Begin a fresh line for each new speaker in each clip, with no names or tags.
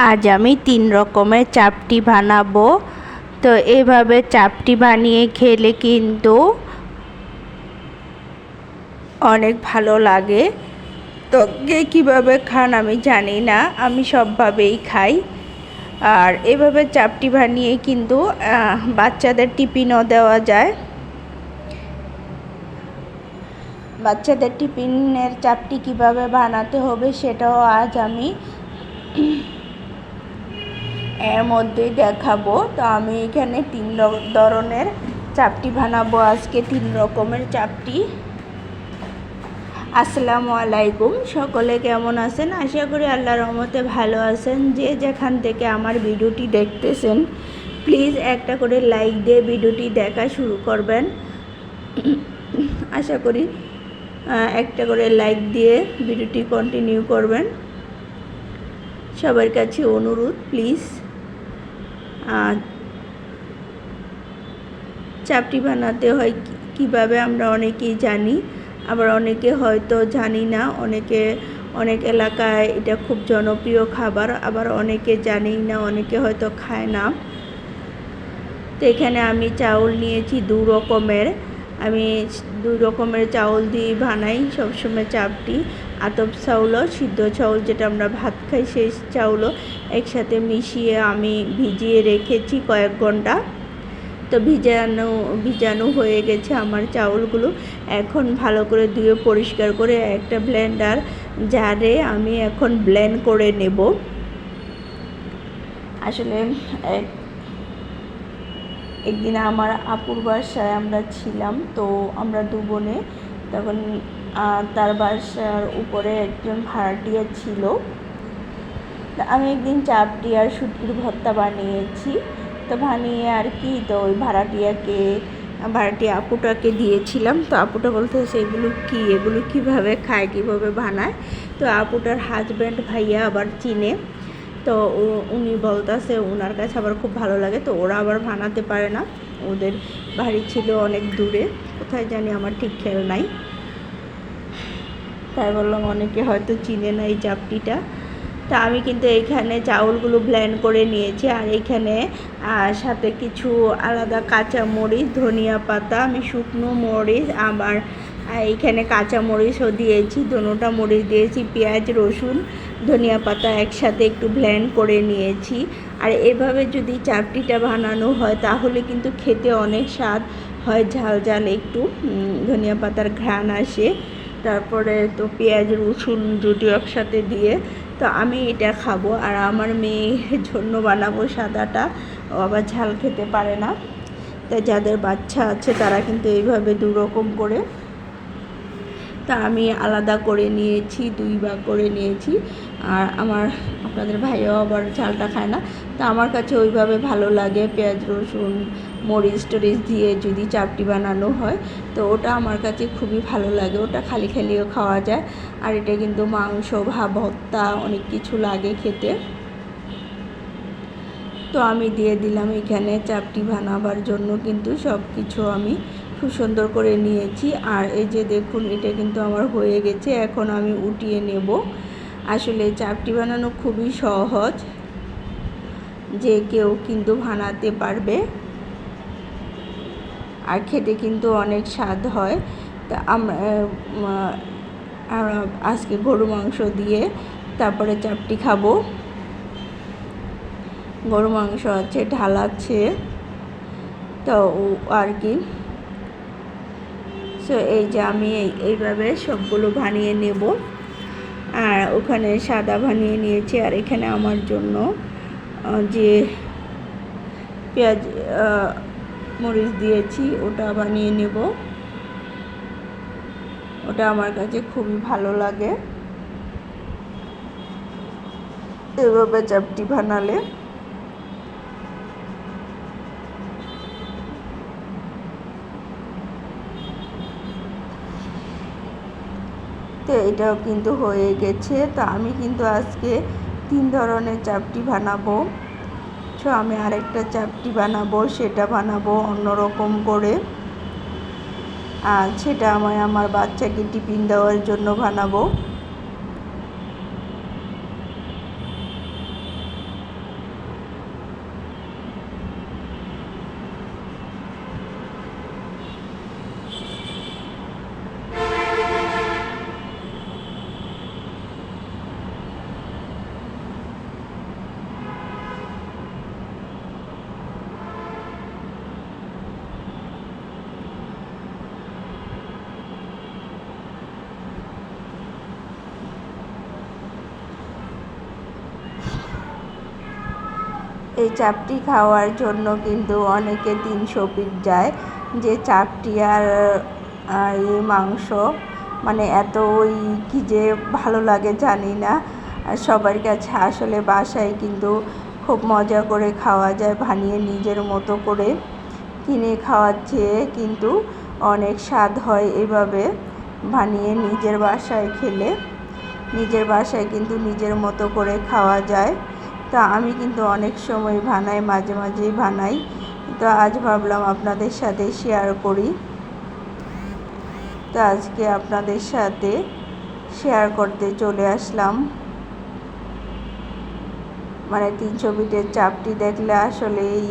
আজ আমি 3 রকমের চাপটি বানাবো। তো এভাবে চাপটি বানিয়ে খেলে কিন্তু অনেক ভালো লাগে। তো কে কীভাবে খান আমি জানি না, আমি সবভাবেই খাই। আর এভাবে চাপটি বানিয়ে কিন্তু বাচ্চাদের টিফিনও দেওয়া যায়। বাচ্চাদের টিফিনের চাপটি কিভাবে বানাতে হবে সেটাও আজ আমি এর মধ্যে দেখাবো। তো আমি এখানে 3 ধরনের চাপটি বানাবো আজকে, 3 রকমের চাপটি। আসসালামু আলাইকুম, সকলে কেমন আছেন? আশা করি আল্লাহর রহমতে ভালো আছেন। যে যেখান থেকে আমার ভিডিওটি দেখতেছেন প্লিজ একটা করে লাইক দিয়ে ভিডিওটি দেখা শুরু করবেন। আশা করি একটা করে লাইক দিয়ে ভিডিওটি কন্টিনিউ করবেন। সবার কাছে অনুরোধ প্লিজ। চাপটি বানাতে হয় কিভাবে আমরা অনেকেই জানি, আবার অনেকে হয়তো জানি না। অনেক এলাকায় এটা খুব জনপ্রিয় খাবার, আবার অনেকে জানেই না, অনেকে হয়তো খায় না। তো এখানে আমি চাউল নিয়েছি 2 রকমের। আমি 2 রকমের চাউল দিয়ে বানাই সবসময় চাপটি। আতপ চাউলও, সিদ্ধ চাউল যেটা আমরা ভাত খাই সেই চাউলও একসাথে মিশিয়ে আমি ভিজিয়ে রেখেছি কয়েক ঘন্টা। তো ভিজানো হয়ে গেছে আমার চাউলগুলো। এখন ভালো করে ধুয়ে পরিষ্কার করে একটা ব্লেন্ডার জারে আমি এখন ব্লেন্ড করে নেব। আসলে একদিন আমার আপুর বাসায় আমরা ছিলাম, তো আমরা 2 বোনে, তখন তার বাসার উপরে একজন ভাড়াটিয়া ছিল। আমি একদিন চাপটি আর শুটকির ভর্তা বানিয়েছি। তো বানিয়ে আর কি, তো ওই ভাড়াটিয়া আপুটাকে দিয়েছিলাম। তো আপুটা বলতেছে এগুলো কি, এগুলো কীভাবে খায়, কীভাবে বানায়। তো আপুটার হাজব্যান্ড ভাইয়া আবার চিনে, তো উনি বলতেছে ওনার কাছে আবার খুব ভালো লাগে। তো ওরা আবার বানাতে পারে না, ওদের বাড়ি ছিল অনেক দূরে, কোথায় জানি আমার ঠিক খেয়াল নাই। তাই বললাম অনেকে হয়তো চিনে না এই চাপটিটা। তা আমি কিন্তু এইখানে চাউলগুলো ব্লেন্ড করে নিয়েছি, আর এইখানে সাথে কিছু আলাদা কাঁচা মরিচ, ধনিয়া পাতা, আমি শুকনো মরিচ, আবার এইখানে কাঁচা মরিচও দিয়েছি, দোনোটা মরিচ দিয়েছি, পেঁয়াজ, রসুন, ধনিয়া পাতা একসাথে একটু ব্লেন্ড করে নিয়েছি। আর এভাবে যদি চাপটিটা বানানো হয় তাহলে কিন্তু খেতে অনেক স্বাদ হয়, ঝাল ঝাল একটু ধনিয়া পাতার ঘ্রাণ আসে। তারপরে তো পেঁয়াজ রসুন দুটো একসাথে দিয়ে তো আমি এটা খাবো। আর আমার মেয়ের জন্য বানাবো সাদাটা, ও আবার ঝাল খেতে পারে না। তাই যাদের বাচ্চা আছে তারা কিন্তু এইভাবে 2 রকম করে, তা আমি আলাদা করে নিয়েছি, 2 ভাগ করে নিয়েছি। আর আপনাদের ভাইও আবার ঝালটা খায় না, তা আমার কাছে ওইভাবে ভালো লাগে। পেঁয়াজ রসুন মরিচ টরিচ দিয়ে যদি চাপটি বানানো হয় তো ওটা আমার কাছে খুবই ভালো লাগে, ওটা খালি খালিও খাওয়া যায়। আর এটা কিন্তু মাংস ভর্তা অনেক কিছু লাগে খেতে। তো আমি দিয়ে দিলাম এখানে চাপটি বানাবার জন্য কিন্তু সব কিছু আমি খুব সুন্দর করে নিয়েছি। আর এই যে দেখুন এটা কিন্তু আমার হয়ে গেছে, এখন আমি উঠিয়ে নেব। আসলে চাপটি বানানো খুবই সহজ, যে কেউ কিন্তু বানাতে পারবে, আর খেতে কিন্তু অনেক স্বাদ হয়। তা আমরা আজকে গরু মাংস দিয়ে তারপরে চাপটি খাবো। গরু মাংস আছে, ঢাল আছে, তো আর কি। সো এই যে আমি এইভাবে সবগুলো বানিয়ে নেব। আর ওখানে সাদা বানিয়ে নিয়েছি, আর এখানে আমার জন্য যে পেঁয়াজ মরিচ দিয়েছি ওটা বানিয়ে নেব। ওটা আমার কাছে খুবই ভালো লাগে এভাবে চাপটি বানালে। তো এটাও কিন্তু হয়ে গেছে। তো আমি কিন্তু আজকে 3 ধরনের চাপটি বানাবো। তো আমি আরেকটা চাপটি বানাবো, সেটা বানাবো অন্যরকম করে, আর সেটা আমার বাচ্চাকে টিফিন দেওয়ার জন্য বানাবো। এই চাপটি খাওয়ার জন্য কিন্তু অনেকে 300 ফিট যায়, যে চাপটি আর এই মাংস মানে এত ওই কী যে ভালো লাগে জানি না। আর সবার কাছে আসলে বাসায় কিন্তু খুব মজা করে খাওয়া যায়, বানিয়ে নিজের মতো করে। কিনে খাওয়ার চেয়ে কিন্তু অনেক স্বাদ হয় এভাবে বানিয়ে নিজের বাসায় খেলে। নিজের বাসায় কিন্তু নিজের মতো করে খাওয়া যায়। তো আমি কিন্তু অনেক সময় বানাই, মাঝে মাঝেই বানাই। তো আজ ভাবলাম আপনাদের সাথে শেয়ার করি। তো আজকে আপনাদের সাথে শেয়ার করতে চলে আসলাম। মানে 300 ফিটের চাপটি দেখলে আসলেই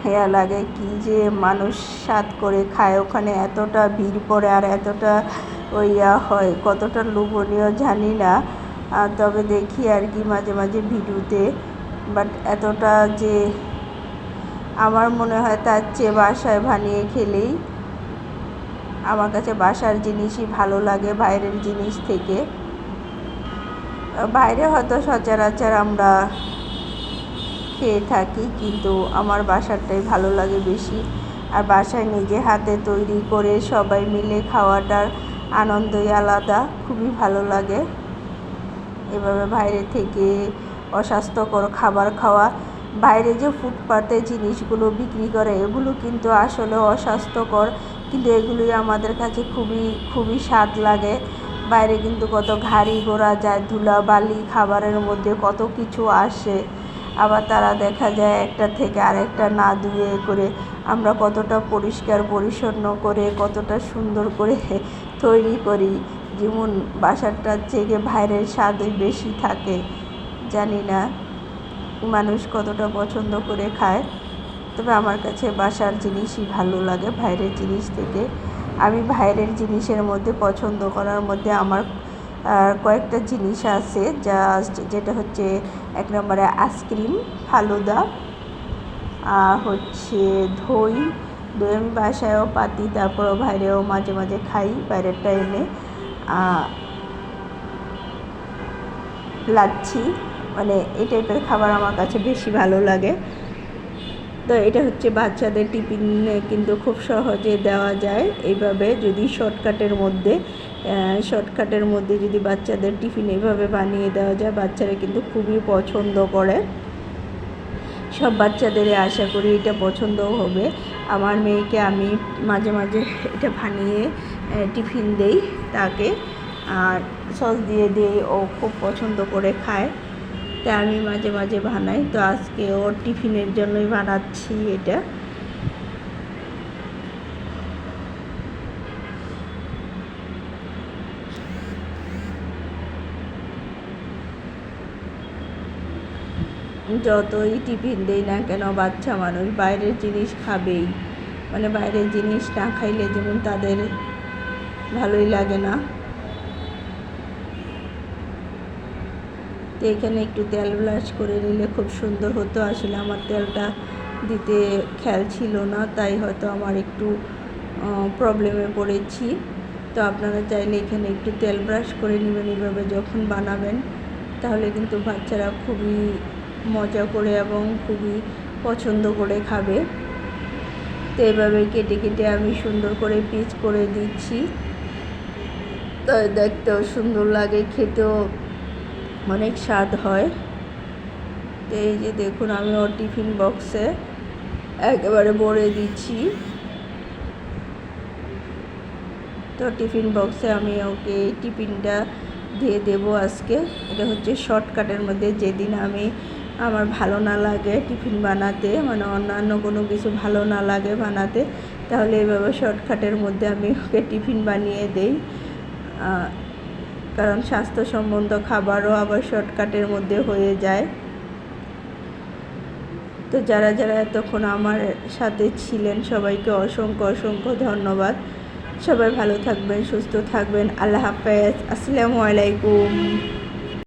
হেয়া লাগে, কি যে মানুষ স্বাদ করে খায়। ওখানে এতটা ভিড় পড়ে আর এতটা হয়, কতটা লোভনীয় জানি না। তবে দেখি আর কি মাঝে মাঝে ভিডিওতে, বাট এতটা যে আমার মনে হয় তার চেয়ে বাসায় বানিয়ে খেলেই আমার কাছে বাসার জিনিসই ভালো লাগে বাইরের জিনিস থেকে। বাইরে হয়তো সচরাচর আমরা খেয়ে থাকি, কিন্তু আমার বাসারটাই ভালো লাগে বেশি। আর বাসায় নিজে হাতে তৈরি করে সবাই মিলে খাওয়াটার আনন্দই আলাদা, খুবই ভালো লাগে। এভাবে বাইরে থেকে অস্বাস্থ্যকর খাবার খাওয়া, বাইরে যে ফুটপাতে জিনিসগুলো বিক্রি করে এগুলো কিন্তু আসলে অস্বাস্থ্যকর, কিন্তু এগুলোই আমাদের কাছে খুবই খুবই স্বাদ লাগে। বাইরে কিন্তু কত গাড়ি ঘোড়া যায়, ধুলাবালি খাবারের মধ্যে কত কিছু আসে। আবার তারা দেখা যায় একটা থেকে আরেকটা না ধুয়ে করে আমরা কতটা পরিষ্কার পরিচ্ছন্ন করে কতটা সুন্দর করে তৈরি করি, যেমন বাসারটার থেকে বাইরের স্বাদই বেশি থাকে। জানি না মানুষ কতটা পছন্দ করে খায়, তবে আমার কাছে বাসার জিনিসই ভালো লাগে বাইরের জিনিস থেকে। আমি বাইরের জিনিসের মধ্যে পছন্দ করার মধ্যে আমার কয়েকটা জিনিস আছে, যেটা হচ্ছে 1 নম্বরে আইসক্রিম, ফালুদা, হচ্ছে দই। আমি বাসায়ও পাতি, তারপরও বাইরেও মাঝে মাঝে খাই বাইরের টাইমে। লাচ্ছি, মানে এই টাইপের খাবার আমার কাছে বেশি ভালো লাগে। তো এটা হচ্ছে বাচ্চাদের টিফিনে কিন্তু খুব সহজে দেওয়া যায় এইভাবে, যদি শর্টকাটের মধ্যে যদি বাচ্চাদের টিফিন এইভাবে বানিয়ে দেওয়া যায়, বাচ্চারা কিন্তু খুবই পছন্দ করে। সব বাচ্চাদেরই আশা করি এটা পছন্দও হবে। আমার মেয়েকে আমি মাঝে মাঝে এটা বানিয়ে টিফিন দেই তাকে, আর সস দিয়ে দিই, ও খুব পছন্দ করে খায়। তাই আমি মাঝে মাঝে বানাই। তো আজকে ওর টিফিনের জন্যই বানাচ্ছি এটা। যতই টিফিন দেই না কেন, বাচ্চা মানুষ বাইরের জিনিস খাবেই। মানে বাইরের জিনিস না খাইলে যেমন তাদের ভালোই লাগে না। তো এখানে একটু তেল ব্রাশ করে নিলে খুব সুন্দর হতো। আসলে আমার তেলটা দিতে খেয়াল ছিল না, তাই হয়তো আমার একটু প্রবলেমে পড়েছি। তো আপনারা চাইলে এখানে একটু তেল ব্রাশ করে নেবেন এইভাবে যখন বানাবেন, তাহলে কিন্তু বাচ্চারা খুবই মজা করে এবং খুবই পছন্দ করে খাবে। তো এভাবে কেটে কেটে আমি সুন্দর করে পিস করে দিচ্ছি। তো দেখতেও সুন্দর লাগে, খেতেও অনেক স্বাদ হয়। তো এই যে দেখুন, আমি ওর টিফিন বক্সে একেবারে ভরে দিচ্ছি। তো টিফিন বক্সে আমি ওকে টিফিনটা দিয়ে দেবো আজকে। এটা হচ্ছে শর্টকাটের মধ্যে, যেদিন আমার ভালো না লাগে টিফিন বানাতে, মানে অন্যান্য কোনো কিছু ভালো না লাগে বানাতে, তাহলে এইভাবে শর্টকাটের মধ্যে আমি ওকে টিফিন বানিয়ে দেই। কারণ স্বাস্থ্যসম্মত খাবারও আবার শর্টকাটের মধ্যে হয়ে যায়। তো যারা যারা এতক্ষণ আমার সাথে ছিলেন সবাইকে অসংখ্য অসংখ্য ধন্যবাদ। সবাই ভালো থাকবেন, সুস্থ থাকবেন। আল্লাহ হাফেজ। আসসালামু আলাইকুম।